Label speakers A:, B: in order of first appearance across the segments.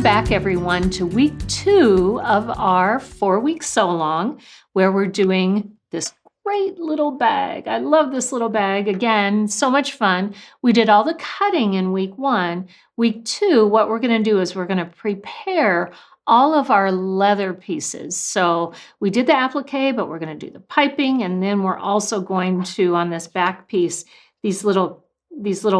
A: Welcome back, everyone, to week 2 of our 4-week sew-along, where we're doing this great little bag. I love this little bag. Again, so much fun. We did all the cutting in week 1. Week 2, what we're going to do is we're going to prepare all of our leather pieces. So we did the applique, but we're going to do the piping, and then we're also going to, on this back piece, these little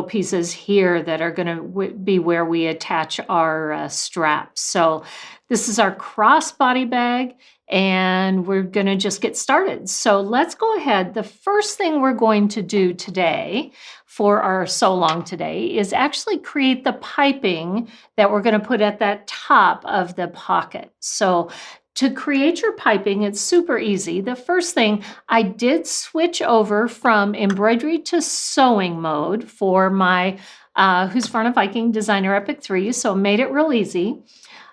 A: pieces here that are going to be where we attach our straps. So this is our crossbody bag, and we're going to just get started. So let's go ahead. The first thing we're going to do today for our sew-along today is actually create the piping that we're going to put at that top of the pocket. So to create your piping, it's super easy. The first thing, I did switch over from embroidery to sewing mode for my Husqvarna Viking Designer Epic 3, so made it real easy.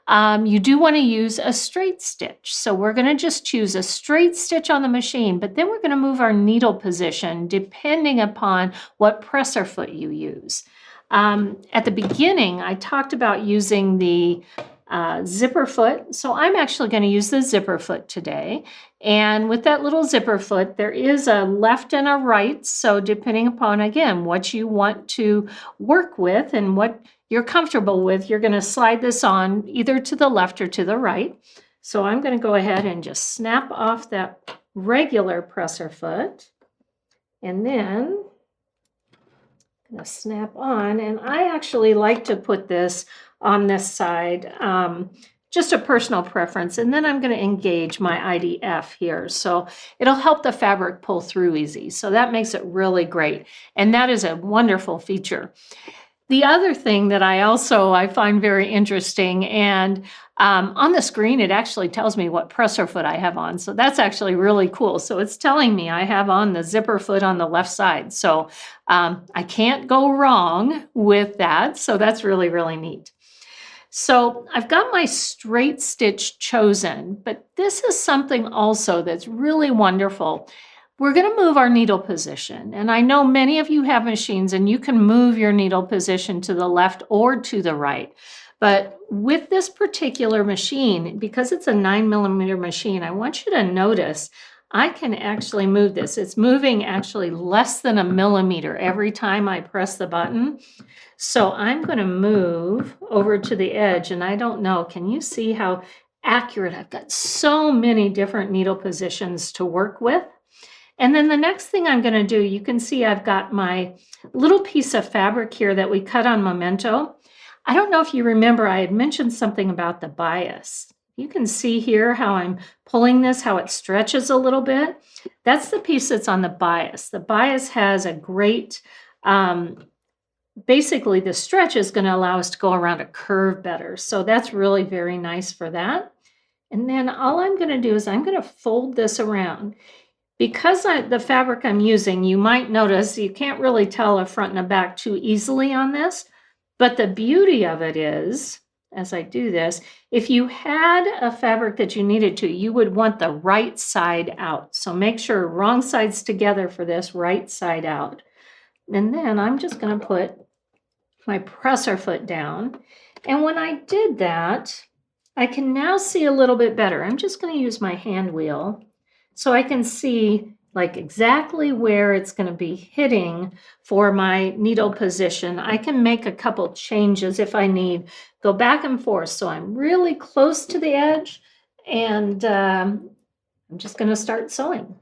A: You do want to use a straight stitch. So we're going to just choose a straight stitch on the machine, but then we're going to move our needle position depending upon what presser foot you use. At the beginning, I talked about using the zipper foot. So I'm actually going to use the zipper foot today. And with that little zipper foot, there is a left and a right. So depending upon, again, what you want to work with and what you're comfortable with, you're going to slide this on either to the left or to the right. So I'm going to go ahead and just snap off that regular presser foot. And then I'm going to snap on. And I actually like to put this on this side, just a personal preference. And then I'm going to engage my IDF here. So it'll help the fabric pull through easy. So that makes it really great. And that is a wonderful feature. The other thing that I find very interesting, and on the screen, it actually tells me what presser foot I have on. So that's actually really cool. So it's telling me I have on the zipper foot on the left side. So I can't go wrong with that. So that's really, really neat. So I've got my straight stitch chosen, but this is something also that's really wonderful. We're going to move our needle position. And I know many of you have machines and you can move your needle position to the left or to the right. But with this particular machine, because it's a 9mm machine, I want you to notice I can actually move this. It's moving actually less than a millimeter every time I press the button. So I'm going to move over to the edge, and I don't know, can you see how accurate? I've got so many different needle positions to work with. And then the next thing I'm going to do, you can see I've got my little piece of fabric here that we cut on Memento. I don't know if you remember, I had mentioned something about the bias. You can see here how I'm pulling this, how it stretches a little bit. That's the piece that's on the bias. The bias has a great, basically the stretch is going to allow us to go around a curve better. So that's really very nice for that. And then all I'm going to do is I'm going to fold this around. Because the fabric I'm using, you might notice you can't really tell a front and a back too easily on this. But the beauty of it is, as I do this, if you had a fabric that you needed to, you would want the right side out. So make sure wrong sides together for this, right side out. And then I'm just going to put my presser foot down. And when I did that, I can now see a little bit better. I'm just going to use my hand wheel so I can see like exactly where it's going to be hitting for my needle position. I can make a couple changes if I need, go back and forth. So I'm really close to the edge, and I'm just going to start sewing.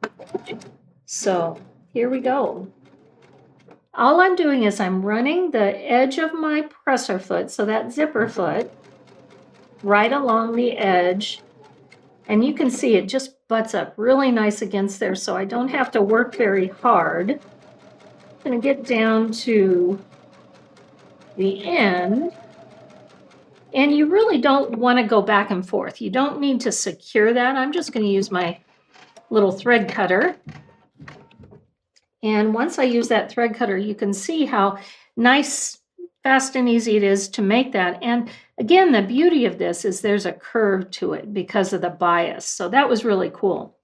A: So here we go. All I'm doing is I'm running the edge of my presser foot, so that zipper foot, right along the edge. And you can see it just butts up really nice against there, so I don't have to work very hard. I'm going to get down to the end. And you really don't want to go back and forth. You don't need to secure that. I'm just going to use my little thread cutter. And once I use that thread cutter, you can see how nice, fast, and easy it is to make that. And again, the beauty of this is there's a curve to it because of the bias. So that was really cool.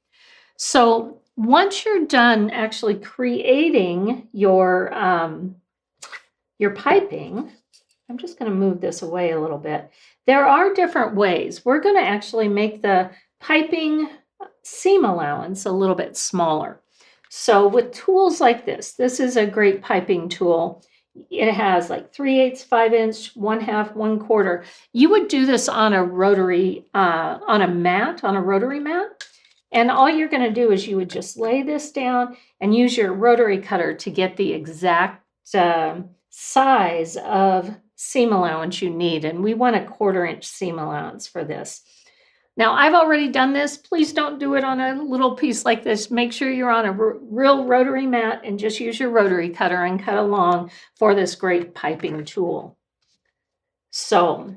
A: So once you're done actually creating your piping, I'm just going to move this away a little bit. there are different ways. We're going to actually make the piping seam allowance a little bit smaller. So with tools like this is a great piping tool. It has like 3/8, 5-inch, 1/2, 1/4. You would do this on a rotary, on a rotary mat. And all you're going to do is you would just lay this down and use your rotary cutter to get the exact size of seam allowance you need. And we want a 1/4 inch seam allowance for this. Now, I've already done this. Please don't do it on a little piece like this. Make sure you're on a real rotary mat and just use your rotary cutter and cut along for this great piping tool. So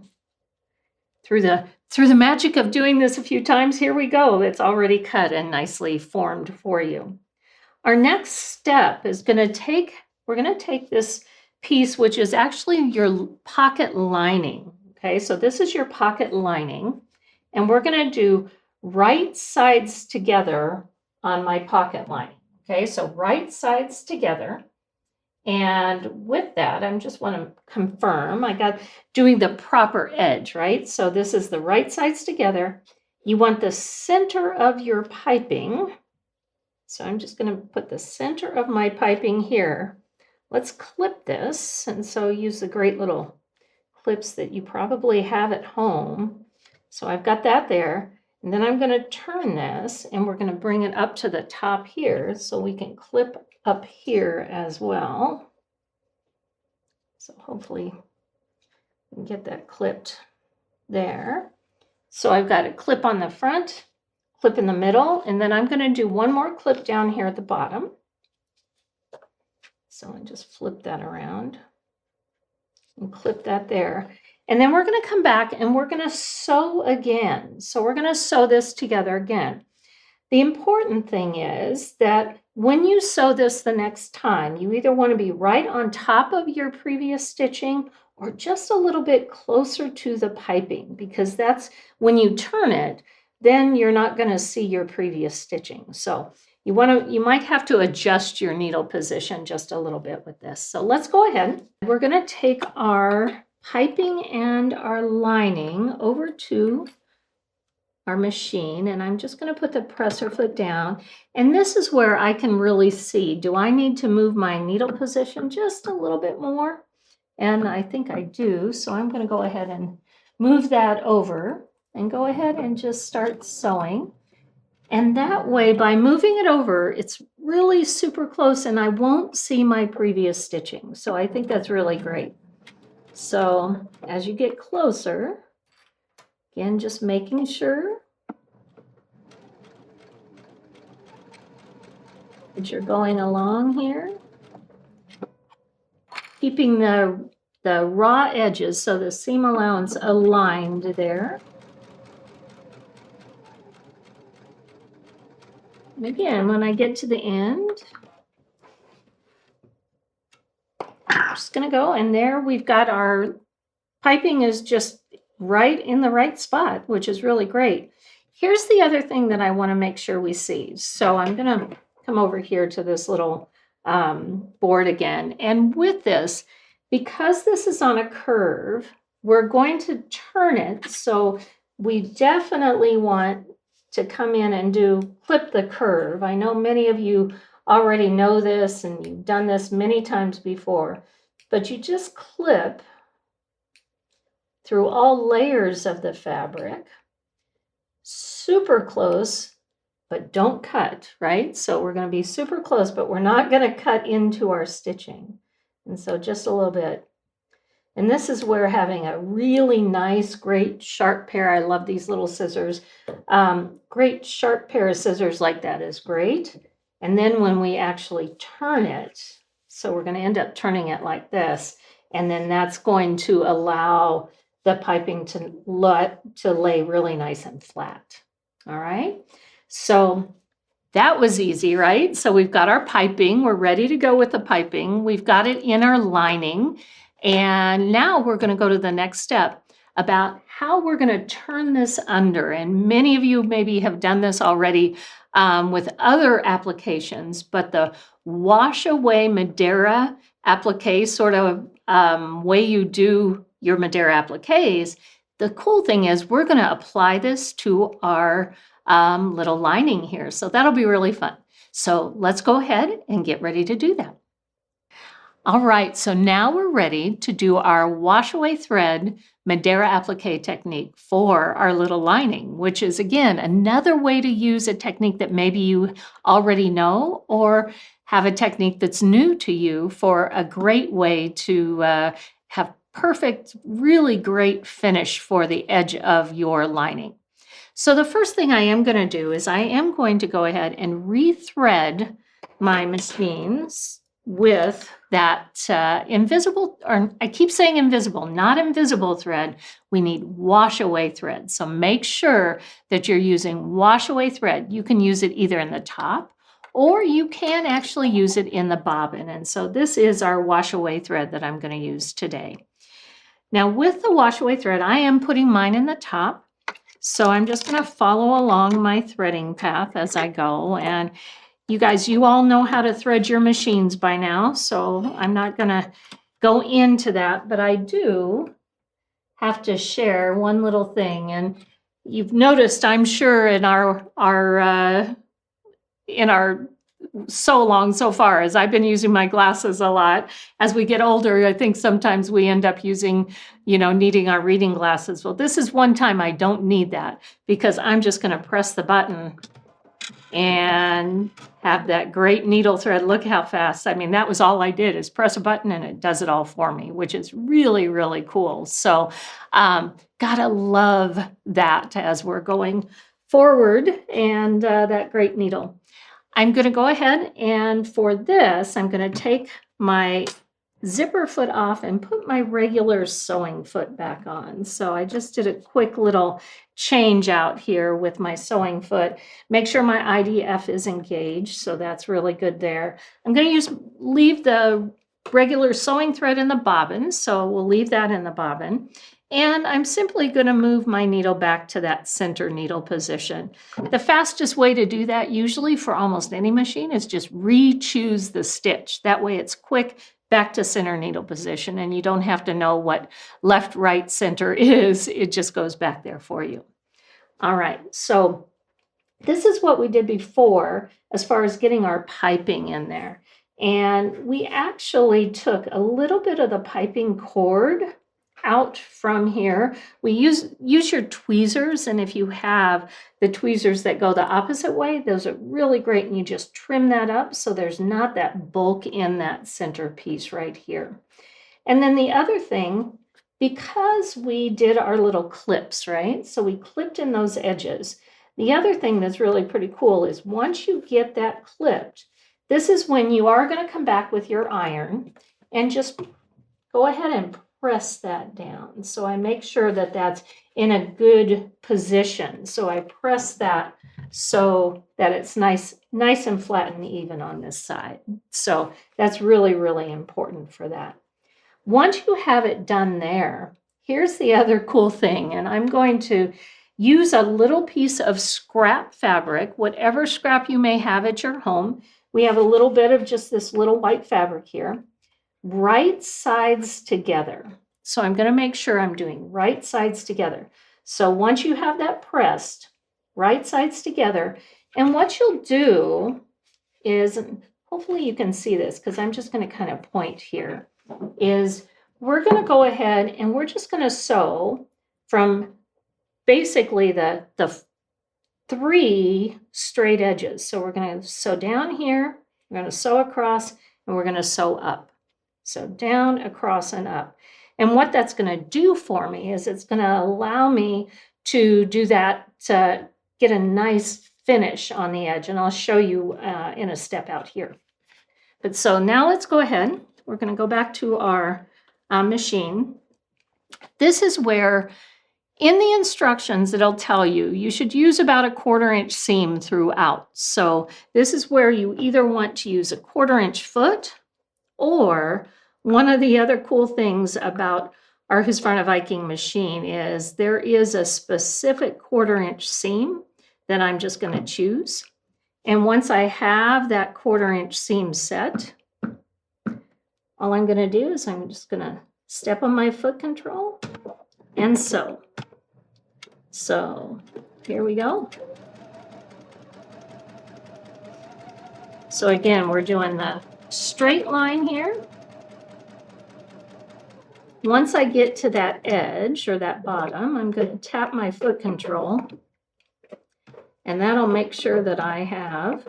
A: through the magic of doing this a few times, here we go. It's already cut and nicely formed for you. Our next step is we're going to take this piece, which is actually your pocket lining. Okay, so this is your pocket lining. And we're going to do right sides together on my pocket lining. Okay, so right sides together. And with that, I just want to confirm I got doing the proper edge, right? So this is the right sides together. You want the center of your piping. So I'm just going to put the center of my piping here. Let's clip this. And so use the great little clips that you probably have at home. So I've got that there, and then I'm going to turn this and we're going to bring it up to the top here so we can clip up here as well. So hopefully we can get that clipped there. So I've got a clip on the front, clip in the middle, and then I'm going to do one more clip down here at the bottom. So I just flip that around and clip that there. And then we're going to come back and we're going to sew again. So we're going to sew this together again. The important thing is that when you sew this the next time, you either want to be right on top of your previous stitching or just a little bit closer to the piping, because that's when you turn it, then you're not going to see your previous stitching. So you might have to adjust your needle position just a little bit with this. So let's go ahead. We're going to take our piping and our lining over to our machine, and I'm just going to put the presser foot down, and this is where I can really see, do I need to move my needle position just a little bit more? And I think I do, so I'm going to go ahead and move that over and go ahead and just start sewing. And that way, by moving it over, it's really super close and I won't see my previous stitching. So I think that's really great. So as you get closer, again, just making sure that you're going along here, keeping the raw edges, so the seam allowance aligned there. And again, when I get to the end, I'm just going to go, and there we've got our piping is just right in the right spot, which is really great. Here's the other thing that I want to make sure we see. So I'm going to come over here to this little board again. And with this, because this is on a curve, we're going to turn it. So we definitely want to come in and clip the curve. I know many of you already know this and you've done this many times before, but you just clip through all layers of the fabric, super close, but don't cut, right? So we're going to be super close, but we're not going to cut into our stitching. And so just a little bit. And this is where having a really nice, great sharp pair, I love these little scissors, great sharp pair of scissors like that is great. And then when we actually turn it, so we're going to end up turning it like this, and then that's going to allow the piping to lay really nice and flat. All right, so that was easy, right? So we've got our piping, we're ready to go with the piping, we've got it in our lining, and now we're going to go to the next step about how we're going to turn this under. And many of you maybe have done this already with other applications, but the wash away Madeira applique sort of way you do your Madeira appliques, the cool thing is we're going to apply this to our little lining here. So that'll be really fun. So let's go ahead and get ready to do that. All right, so now we're ready to do our wash away thread Madeira applique technique for our little lining, which is again another way to use a technique that maybe you already know or have a technique that's new to you for a great way to have perfect, really great finish for the edge of your lining. So the first thing I am going to do is I am going to go ahead and rethread my machines with that invisible, or I keep saying invisible, not invisible thread. We need wash away thread. So make sure that you're using wash away thread. You can use it either in the top or you can actually use it in the bobbin. And so this is our wash away thread that I'm going to use today. Now with the wash away thread, I am putting mine in the top. So I'm just going to follow along my threading path as I go. And you guys, you all know how to thread your machines by now, so I'm not going to go into that, but I do have to share one little thing. And you've noticed, I'm sure, in our so long so far, as I've been using my glasses a lot. As we get older, I think sometimes we end up using, needing our reading glasses. Well, this is one time I don't need that because I'm just going to press the button and have that great needle thread. Look how fast. I mean, that was all I did is press a button and it does it all for me, which is really, really cool. So gotta love that as we're going forward and that great needle. I'm going to go ahead and for this, I'm going to take my zipper foot off and put my regular sewing foot back on. So I just did a quick little change out here with my sewing foot. Make sure my IDF is engaged, so that's really good there. I'm going to leave the regular sewing thread in the bobbin, so we'll leave that in the bobbin. And I'm simply going to move my needle back to that center needle position. The fastest way to do that usually for almost any machine is just re-choose the stitch. That way it's quick, back to center needle position, and you don't have to know what left, right, center is. It just goes back there for you. All right, so this is what we did before as far as getting our piping in there. And we actually took a little bit of the piping cord out from here. We use your tweezers, and if you have the tweezers that go the opposite way, those are really great, and you just trim that up so there's not that bulk in that center piece right here. And then the other thing, because we did our little clips, right? So we clipped in those edges. The other thing that's really pretty cool is once you get that clipped, this is when you are going to come back with your iron and just go ahead and press that down. So I make sure that that's in a good position. So I press that so that it's nice and flat and even on this side. So that's really, really important for that. Once you have it done there, here's the other cool thing, and I'm going to use a little piece of scrap fabric, whatever scrap you may have at your home. We have a little bit of just this little white fabric here. Right sides together. So I'm going to make sure I'm doing right sides together. So once you have that pressed, right sides together, and what you'll do is, hopefully you can see this because I'm just going to kind of point here, is we're going to go ahead and we're just going to sew from basically the 3 straight edges. So we're going to sew down here, we're going to sew across, and we're going to sew up. So down, across, and up. And what that's going to do for me is it's going to allow me to do that, to get a nice finish on the edge. And I'll show you in a step out here. But so now let's go ahead. We're going to go back to our machine. This is where in the instructions it'll tell you you should use about a 1/4 inch seam throughout. So this is where you either want to use a 1/4 inch foot, or one of the other cool things about our Husqvarna Viking machine is there is a specific 1/4 inch seam that I'm just going to choose. And once I have that 1/4 inch seam set, all I'm going to do is I'm just going to step on my foot control and sew. So here we go. So again, we're doing the straight line here. Once I get to that edge or that bottom, I'm going to tap my foot control, and that'll make sure that I have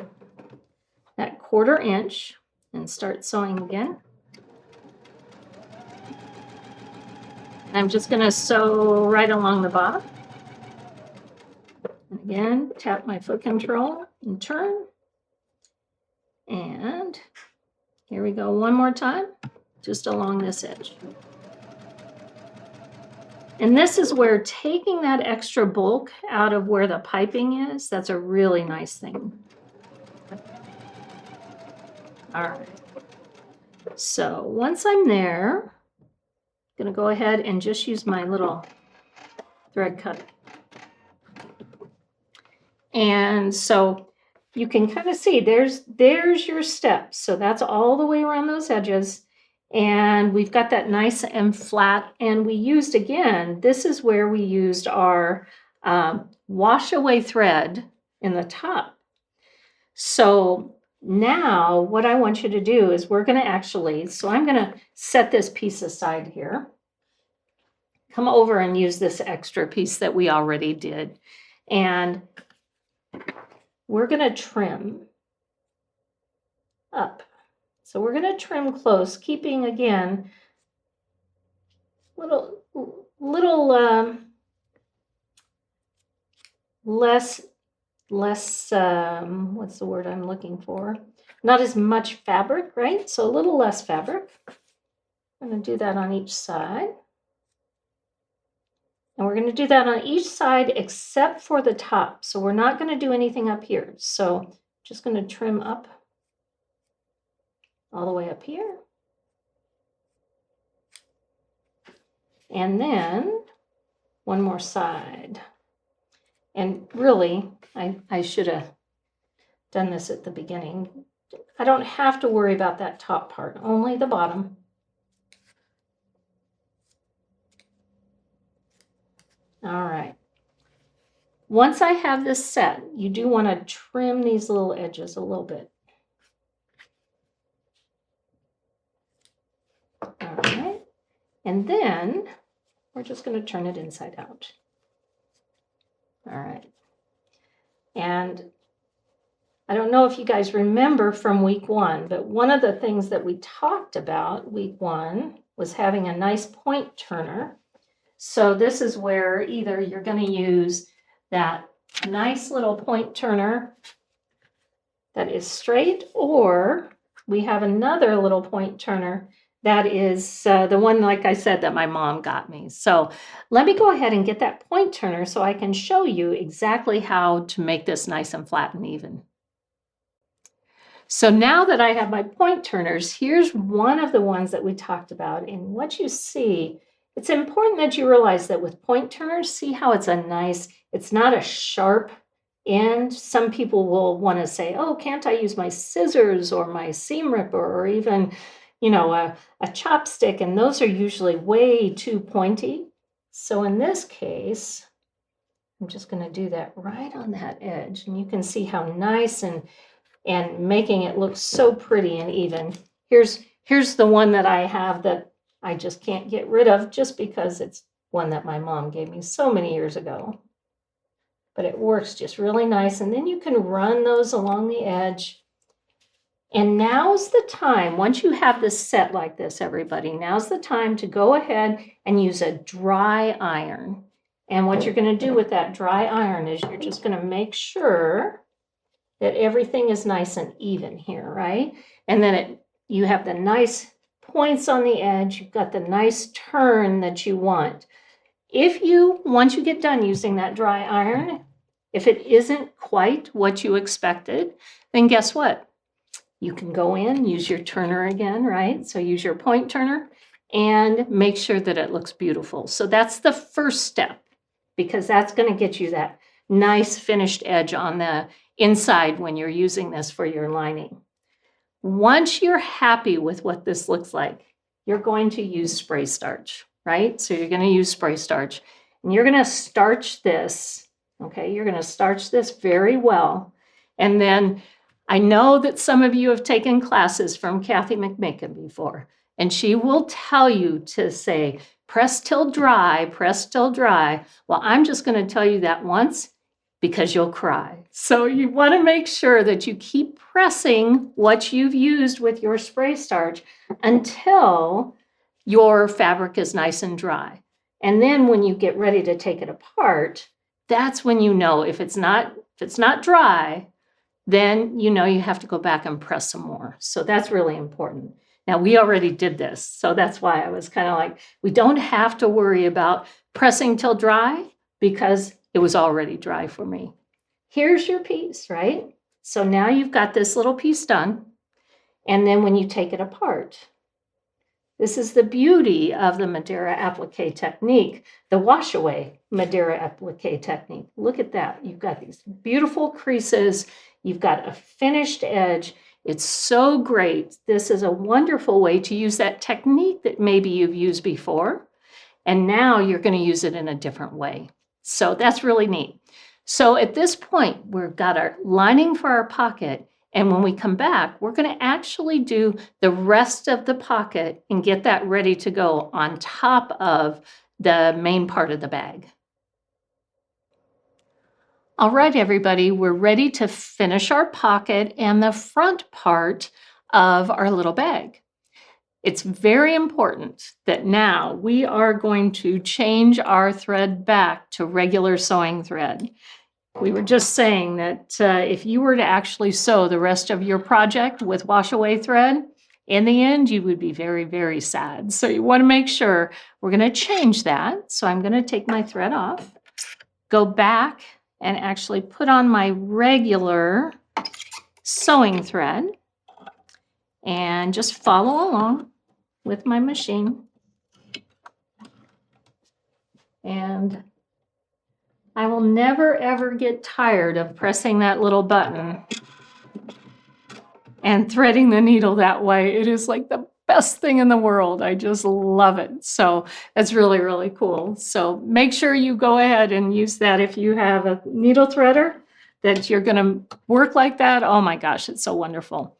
A: that 1/4 inch, and start sewing again. And I'm just going to sew right along the bottom. And again, tap my foot control and turn. And here we go one more time, just along this edge. And this is where taking that extra bulk out of where the piping is, that's a really nice thing. All right. So once I'm there, I'm going to go ahead and just use my little thread cutter. And so you can kind of see there's your steps. So that's all the way around those edges. And we've got that nice and flat. And we used, again, this is where we used our wash away thread in the top. So now what I want you to do is we're going to actually, so I'm going to set this piece aside here. Come over and use this extra piece that we already did. And we're going to trim up. So we're going to trim close, keeping, again, little less, what's the word I'm looking for? Not as much fabric, right? So a little less fabric. I'm going to do that on each side. And we're going to do that on each side except for the top. So we're not going to do anything up here. So just going to trim up all the way up here. And then one more side. And really, I should have done this at the beginning. I don't have to worry about that top part, only the bottom. All right. Once I have this set, you do want to trim these little edges a little bit. All right. And then we're just going to turn it inside out. All right. And I don't know if you guys remember from week 1, but one of the things that we talked about week 1 was having a nice point turner. So this is where either you're going to use that nice little point turner that is straight, or we have another little point turner that is the one, like I said, that my mom got me. So let me go ahead and get that point turner so I can show you exactly how to make this nice and flat and even. So now that I have my point turners, here's one of the ones that we talked about. And what you see, it's important that you realize that with point turners, see how it's a nice, it's not a sharp end. Some people will want to say, oh, can't I use my scissors or my seam ripper or even, you know, a chopstick? And those are usually way too pointy. So in this case, I'm just going to do that right on that edge. And you can see how nice and making it look so pretty and even. Here's the one that I have that I just can't get rid of just because it's one that my mom gave me so many years ago. But it works just really nice. And then you can run those along the edge. And now's the time, once you have this set like this, everybody, now's the time to go ahead and use a dry iron. And what you're going to do with that dry iron is you're just going to make sure that everything is nice and even here, right? And then you have the nice points on the edge. You've got the nice turn that you want. Once you get done using that dry iron, if it isn't quite what you expected, then guess what? You can go in, use your turner again, right? So use your point turner and make sure that it looks beautiful. So that's the first step, because that's going to get you that nice finished edge on the inside when you're using this for your lining. Once you're happy with what this looks like, you're going to use spray starch. right? So you're going to use spray starch. And you're going to starch this, okay? You're going to starch this very well. And then I know that some of you have taken classes from Kathy McMakin before, and she will tell you to say, press till dry, press till dry. Well, I'm just going to tell you that once because you'll cry. So you want to make sure that you keep pressing what you've used with your spray starch until your fabric is nice and dry. And then when you get ready to take it apart, that's when you know if it's not dry, then you know you have to go back and press some more. So that's really important. Now, we already did this, so that's why I was kind of like, we don't have to worry about pressing till dry because it was already dry for me. Here's your piece, right? So now you've got this little piece done. And then when you take it apart, this is the beauty of the Madeira applique technique, the wash away Madeira applique technique. Look at that. You've got these beautiful creases. You've got a finished edge. It's so great. This is a wonderful way to use that technique that maybe you've used before. And now you're going to use it in a different way. So that's really neat. So at this point, we've got our lining for our pocket. And when we come back, we're going to actually do the rest of the pocket and get that ready to go on top of the main part of the bag. All right, everybody, we're ready to finish our pocket and the front part of our little bag. It's very important that now we are going to change our thread back to regular sewing thread. We were just saying that if you were to actually sew the rest of your project with wash away thread, in the end, you would be very, very sad. So you want to make sure we're going to change that. So I'm going to take my thread off, go back and actually put on my regular sewing thread and just follow along with my machine. And I will never, ever get tired of pressing that little button and threading the needle that way. It is like the best thing in the world. I just love it. So that's really, really cool. So make sure you go ahead and use that if you have a needle threader, that you're going to work like that. Oh my gosh, it's so wonderful.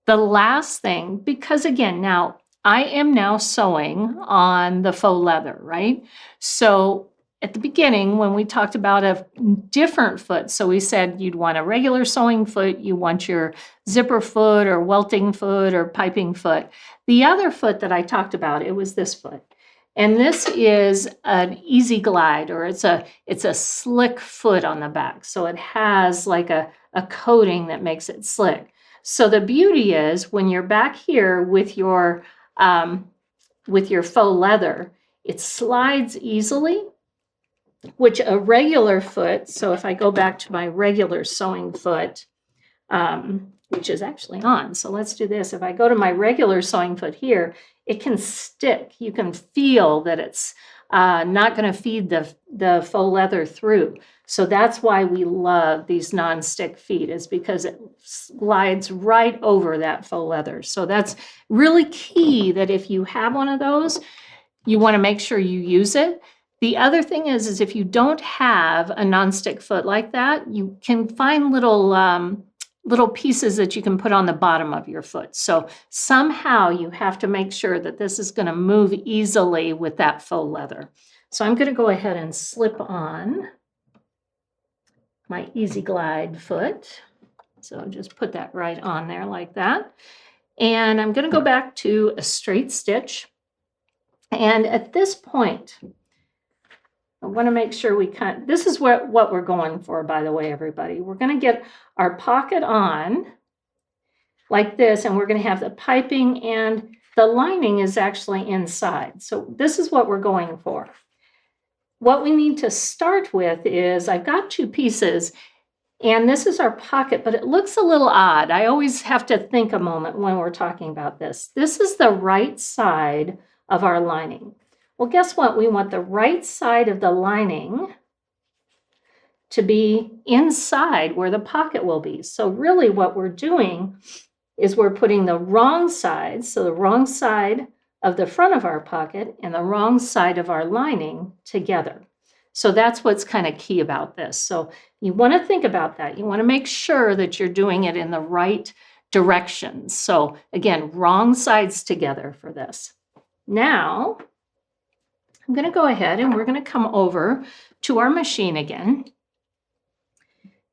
A: The last thing, because again, now I am now sewing on the faux leather, right? So at the beginning, when we talked about a different foot, so we said you'd want a regular sewing foot, you want your zipper foot or welting foot or piping foot. The other foot that I talked about, it was this foot. And this is an easy glide, or it's a slick foot on the back. So it has like a coating that makes it slick. So the beauty is when you're back here with your faux leather, it slides easily, which a regular foot, so if I go back to my regular sewing foot, which is actually on, so let's do this. If I go to my regular sewing foot here, it can stick. You can feel that it's not going to feed the faux leather through. So that's why we love these non-stick feet, is because it slides right over that faux leather. So that's really key, that if you have one of those, you want to make sure you use it. The other thing is if you don't have a non-stick foot like that, you can find little pieces that you can put on the bottom of your foot. So somehow you have to make sure that this is going to move easily with that faux leather. So I'm going to go ahead and slip on my Easy Glide foot. So just put that right on there like that. And I'm going to go back to a straight stitch. And at this point, I want to make sure this is what we're going for, by the way, everybody. We're going to get our pocket on like this, and we're going to have the piping, and the lining is actually inside. So this is what we're going for. What we need to start with is, I've got two pieces, and this is our pocket, but it looks a little odd. I always have to think a moment when we're talking about this. This is the right side of our lining. Well, guess what? We want the right side of the lining to be inside where the pocket will be. So really what we're doing is we're putting the wrong side, so the wrong side of the front of our pocket and the wrong side of our lining together. So that's what's kind of key about this. So you want to think about that. You want to make sure that you're doing it in the right directions. So again, wrong sides together for this. Now, I'm going to go ahead and we're going to come over to our machine again.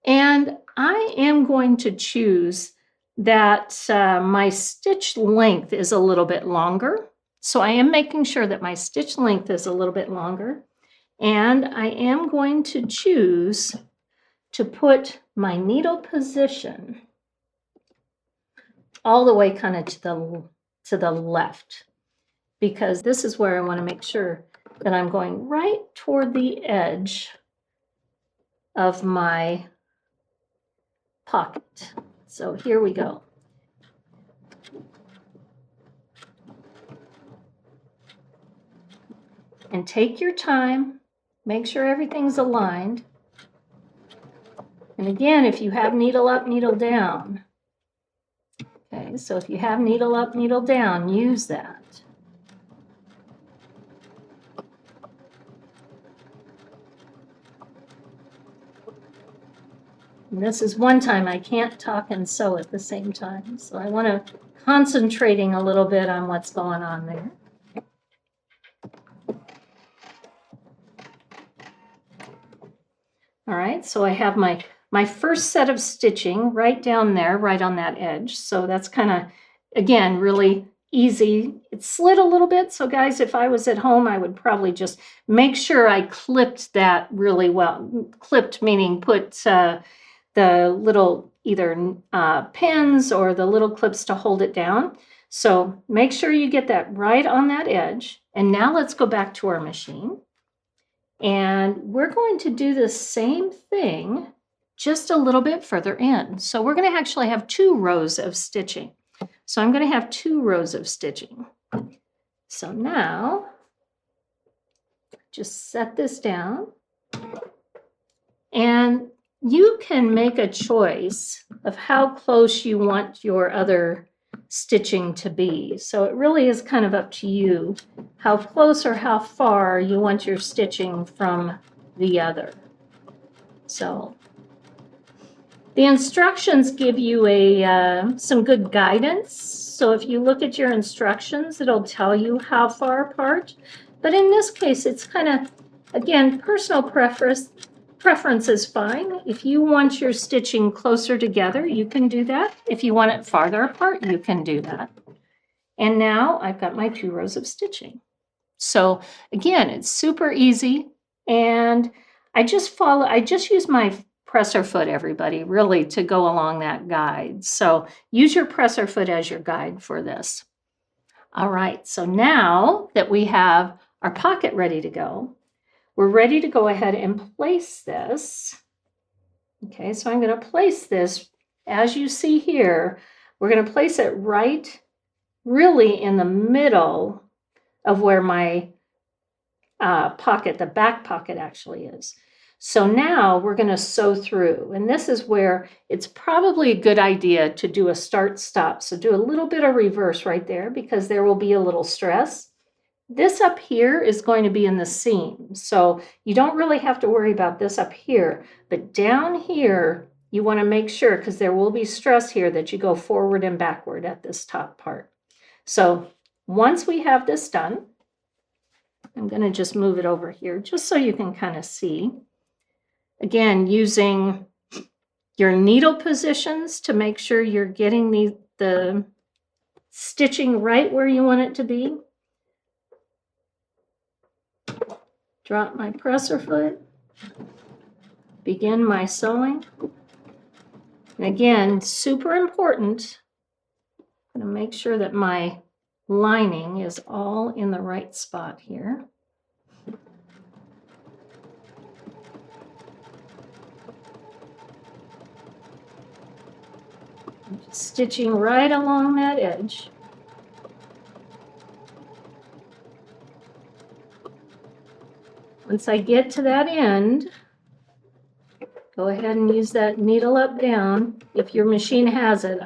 A: And I am going to choose that my stitch length is a little bit longer. So I am making sure that my stitch length is a little bit longer. And I am going to choose to put my needle position all the way kind of to the left, because this is where I want to make sure that I'm going right toward the edge of my pocket. So here we go. And take your time, make sure everything's aligned. And again, if you have needle up, needle down. Okay, so if you have needle up, needle down, use that. And this is one time I can't talk and sew at the same time. So I want to concentrating a little bit on what's going on there. All right, so I have my first set of stitching right down there, right on that edge. So that's kind of, again, really easy. It slid a little bit. So guys, if I was at home, I would probably just make sure I clipped that really well. Clipped meaning put the little either pins or the little clips to hold it down. So make sure you get that right on that edge. And now let's go back to our machine. And we're going to do the same thing just a little bit further in. So we're going to actually have 2 rows of stitching. So I'm going to have 2 rows of stitching. So now, just set this down. And you can make a choice of how close you want your other stitching to be. So it really is kind of up to you how close or how far you want your stitching from the other. So the instructions give you some good guidance. So if you look at your instructions, it'll tell you how far apart. But in this case, it's kind of, again, personal preference is fine. If you want your stitching closer together, you can do that. If you want it farther apart, you can do that. And now I've got my 2 rows of stitching. So again, it's super easy. And I just use my presser foot, everybody, really, to go along that guide. So use your presser foot as your guide for this. All right, so now that we have our pocket ready to go, we're ready to go ahead and place this. Okay, so I'm going to place this, as you see here, we're going to place it right really in the middle of where my pocket, the back pocket actually is. So now we're going to sew through, and this is where it's probably a good idea to do a start-stop. So do a little bit of reverse right there because there will be a little stress. This up here is going to be in the seam, so you don't really have to worry about this up here, but down here you want to make sure, because there will be stress here, that you go forward and backward at this top part. So once we have this done, I'm going to just move it over here just so you can kind of see. Again, using your needle positions to make sure you're getting the stitching right where you want it to be. Drop my presser foot, begin my sewing. And again, super important, I'm going to make sure that my lining is all in the right spot here. Just stitching right along that edge. Once I get to that end, go ahead and use that needle up down. If your machine has it,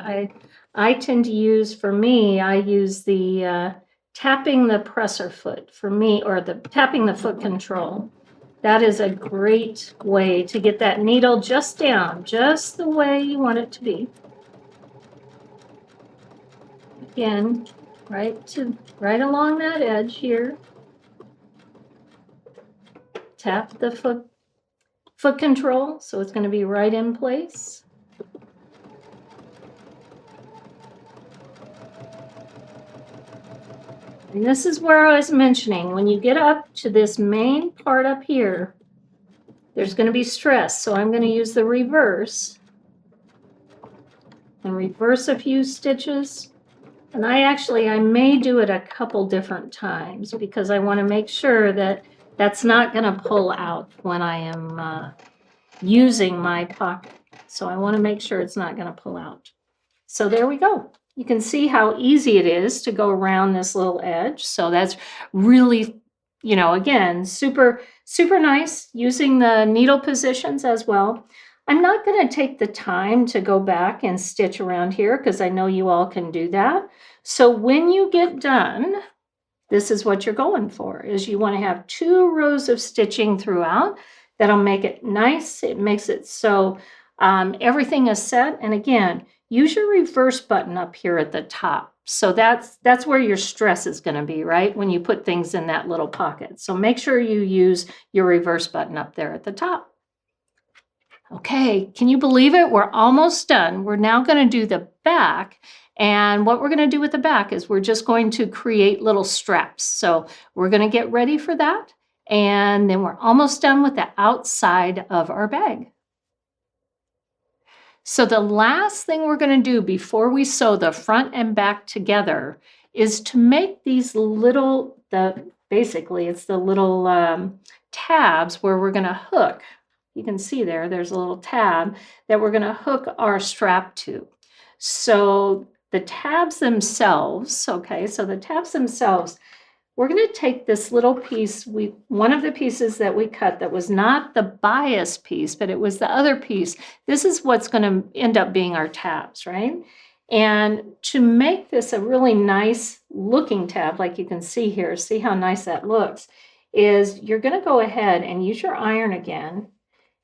A: I tend to use, for me, I use the tapping the presser foot for me, or tapping the foot control. That is a great way to get that needle just down, just the way you want it to be. Again, right along that edge here. Tap the foot control, so it's going to be right in place. And this is where I was mentioning, when you get up to this main part up here, there's going to be stress. So I'm going to use the reverse and reverse a few stitches. And I may do it a couple different times because I want to make sure that that's not going to pull out when I am using my pocket. So I want to make sure it's not going to pull out. So there we go. You can see how easy it is to go around this little edge. So that's really, again, super, super nice using the needle positions as well. I'm not going to take the time to go back and stitch around here because I know you all can do that. So when you get done, this is what you're going for, is you want to have 2 rows of stitching throughout. That'll make it nice. It makes it so everything is set. And again, use your reverse button up here at the top. So that's where your stress is going to be, right? When you put things in that little pocket. So make sure you use your reverse button up there at the top. Okay, can you believe it? We're almost done. We're now going to do the back. And what we're going to do with the back is we're just going to create little straps. So we're going to get ready for that. And then we're almost done with the outside of our bag. So the last thing we're going to do before we sew the front and back together is to make these little, basically it's the little tabs where we're going to hook. You can see there's a little tab that we're going to hook our strap to. So the tabs themselves, we're going to take this little piece, one of the pieces that we cut that was not the bias piece, but it was the other piece. This is what's going to end up being our tabs, right? And to make this a really nice looking tab, like you can see here, see how nice that looks, is you're going to go ahead and use your iron again,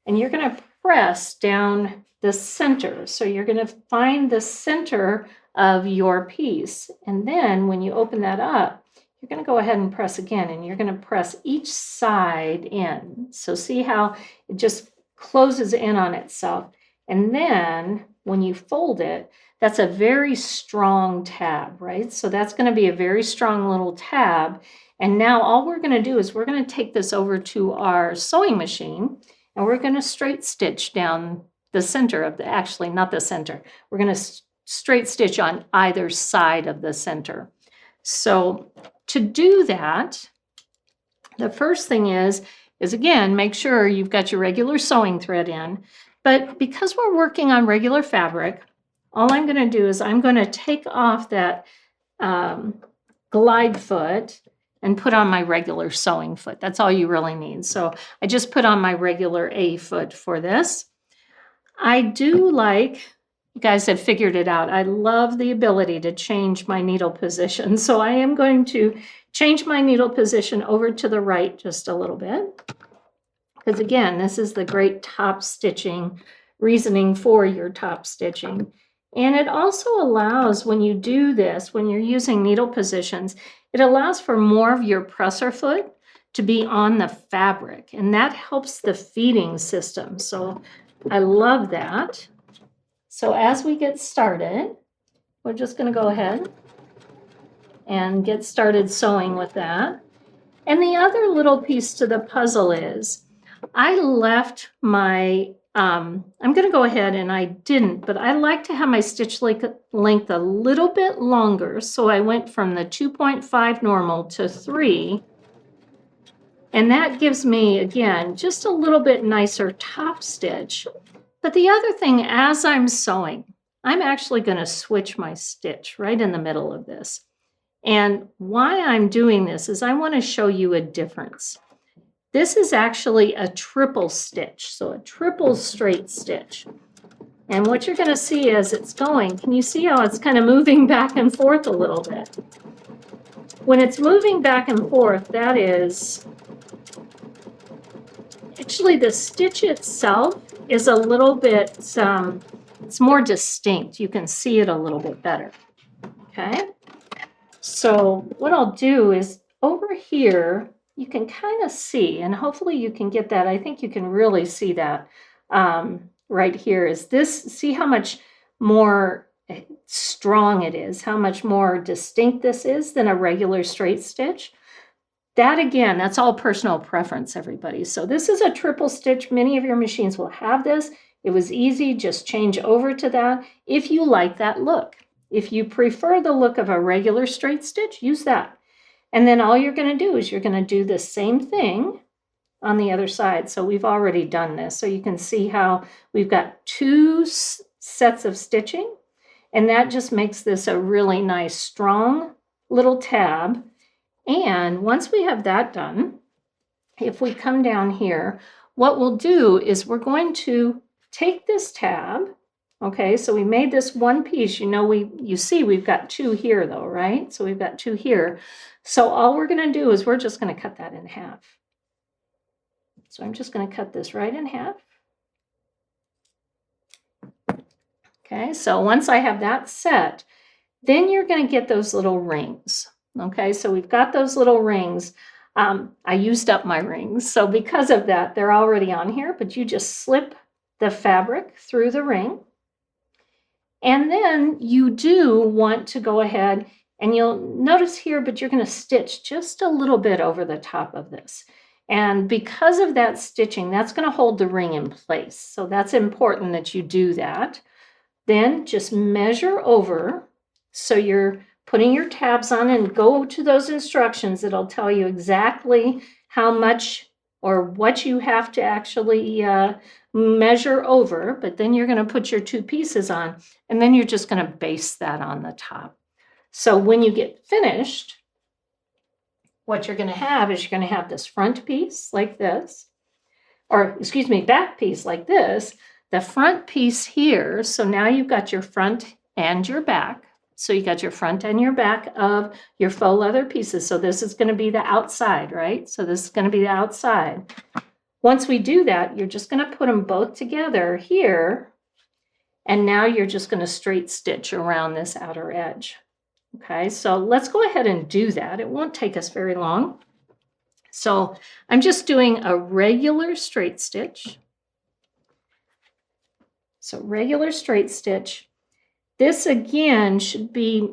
A: and you're going to press down the center. So you're going to find the center of your piece. And then when you open that up, you're going to go ahead and press again, and you're going to press each side in. So see how it just closes in on itself. And then when you fold it, that's a very strong tab, right? So that's going to be a very strong little tab. And now all we're going to do is we're going to take this over to our sewing machine, and we're going to straight stitch down the center of actually not the center. We're going to straight stitch on either side of the center. So to do that, the first thing is again, make sure you've got your regular sewing thread in. But because we're working on regular fabric, all I'm going to do is I'm going to take off that glide foot and put on my regular sewing foot. That's all you really need. So I just put on my regular A foot for this. I do like, you guys have figured it out, I love the ability to change my needle position. So I am going to change my needle position over to the right just a little bit. Because again, this is the great top stitching reasoning for your top stitching. And it also allows, when you do this, when you're using needle positions, it allows for more of your presser foot to be on the fabric. And that helps the feeding system. So I love that. So as we get started, we're just going to go ahead and get started sewing with that. And the other little piece to the puzzle is I left my, I'm going to go ahead and I didn't, but I like to have my stitch length a little bit longer. So I went from the 2.5 normal to 3. And that gives me, again, just a little bit nicer top stitch. But the other thing, as I'm sewing, I'm actually going to switch my stitch right in the middle of this. And why I'm doing this is I want to show you a difference. This is actually a triple stitch, so a triple straight stitch. And what you're going to see as it's going, can you see how it's kind of moving back and forth a little bit? when it's moving back and forth, that is, actually the stitch itself is a little bit, it's more distinct. You can see it a little bit better, okay? So what I'll do is over here, you can kind of see, and hopefully you can get that. I think you can really see that right here is this, see how much more strong it is, how much more distinct this is than a regular straight stitch. That again, that's all personal preference, everybody. So this is a triple stitch. Many of your machines will have this. It was easy, just change over to that if you like that look. If you prefer the look of a regular straight stitch, use that. And then all you're going to do is you're going to do the same thing on the other side. So we've already done this. So you can see how we've got two sets of stitching, and that just makes this a really nice, strong little tab. And once we have that done, if we come down here, what we'll do is we're going to take this tab. Okay, so we made this one piece. You know, you see we've got two here though, right? So we've got two here. So all we're going to do is we're just going to cut that in half. So I'm just going to cut this right in half. Okay, so once I have that set, then you're going to get those little rings. Okay, so we've got those little rings. I used up my rings, so because of that, they're already on here, but you just slip the fabric through the ring. And then you do want to go ahead and you'll notice here, but you're going to stitch just a little bit over the top of this. And because of that stitching, that's going to hold the ring in place. So that's important that you do that. Then just measure over. So you're putting your tabs on and go to those instructions. It'll tell you exactly how much or what you have to actually measure over, but then you're going to put your two pieces on, and then you're just going to baste that on the top. So when you get finished, what you're going to have is you're going to have this front piece like this, or excuse me, back piece like this, the front piece here. So now you've got your front and your back. So you got your front and your back of your faux leather pieces. So this is going to be the outside, right? So this is going to be the outside. Once we do that, you're just going to put them both together here. And now you're just going to straight stitch around this outer edge. Okay, so let's go ahead and do that. It won't take us very long. So I'm just doing a regular straight stitch. So regular straight stitch. This again should be,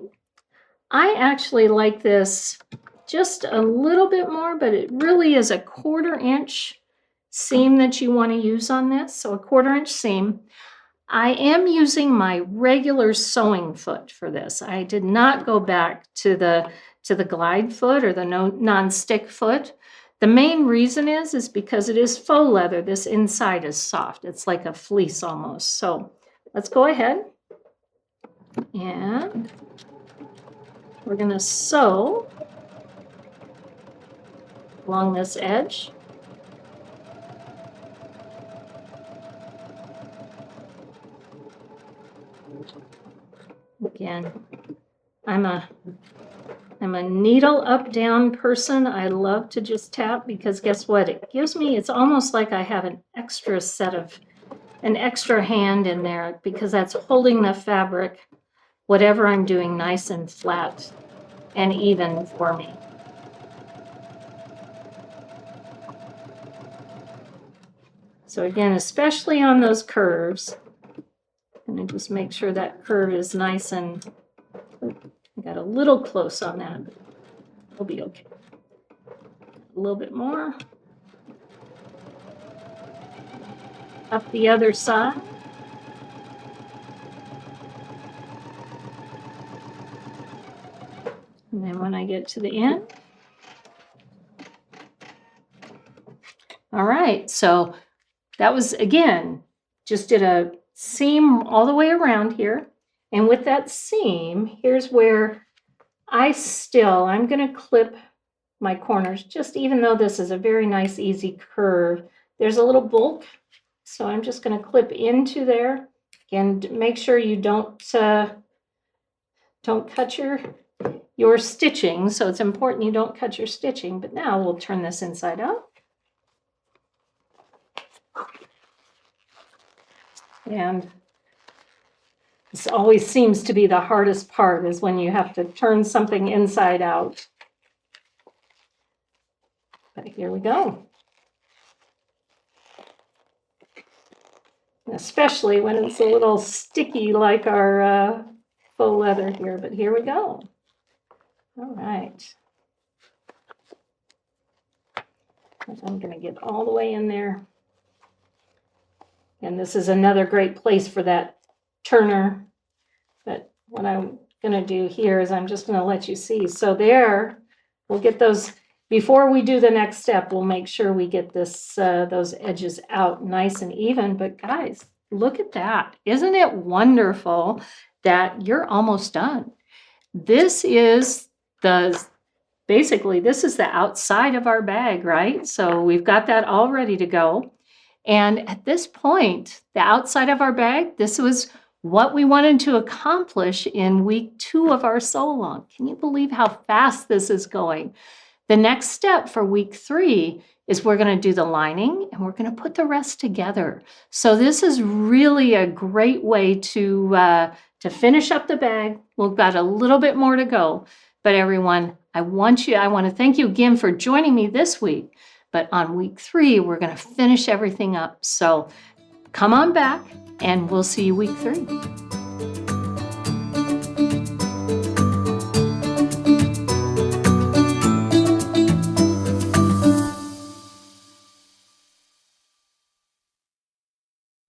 A: I actually like this just a little bit more, but it really is a 1/4 inch seam that you want to use on this. So a 1/4 inch seam. I am using my regular sewing foot for this. I did not go back to the glide foot or the non-stick foot. The main reason is because it is faux leather. This inside is soft. It's like a fleece almost. So let's go ahead and we're going to sew along this edge. Again, I'm a needle up down person. I love to just tap because guess what? It gives me, it's almost like I have an extra hand in there because that's holding the fabric, whatever I'm doing, nice and flat and even for me. So again, especially on those curves, I'm going to just make sure that curve is nice and, I got a little close on that, but we'll be okay. A little bit more. Up the other side. And then when I get to the end. All right, so that was, again, just did a seam all the way around here. And with that seam, here's where I'm going to clip my corners, just even though this is a very nice, easy curve, there's a little bulk. So I'm just going to clip into there. Again, make sure you don't cut your your stitching, so it's important you don't cut your stitching. But now we'll turn this inside out. And this always seems to be the hardest part, is when you have to turn something inside out. But here we go. Especially when it's a little sticky like our faux leather here, but here we go. All right. I'm going to get all the way in there. And this is another great place for that turner. But what I'm going to do here is I'm just going to let you see. So there, we'll get those, before we do the next step, we'll make sure we get this those edges out nice and even. But guys, look at that. Isn't it wonderful that you're almost done? This is basically, this is the outside of our bag, right? So we've got that all ready to go. And at this point, the outside of our bag, this was what we wanted to accomplish in week 2 of our sew along. Can you believe how fast this is going? The next step for week 3 is we're going to do the lining and we're going to put the rest together. So this is really a great way to finish up the bag. We've got a little bit more to go, but everyone, I want to thank you again for joining me this week. But on week 3, we're going to finish everything up. So come on back and we'll see you week 3.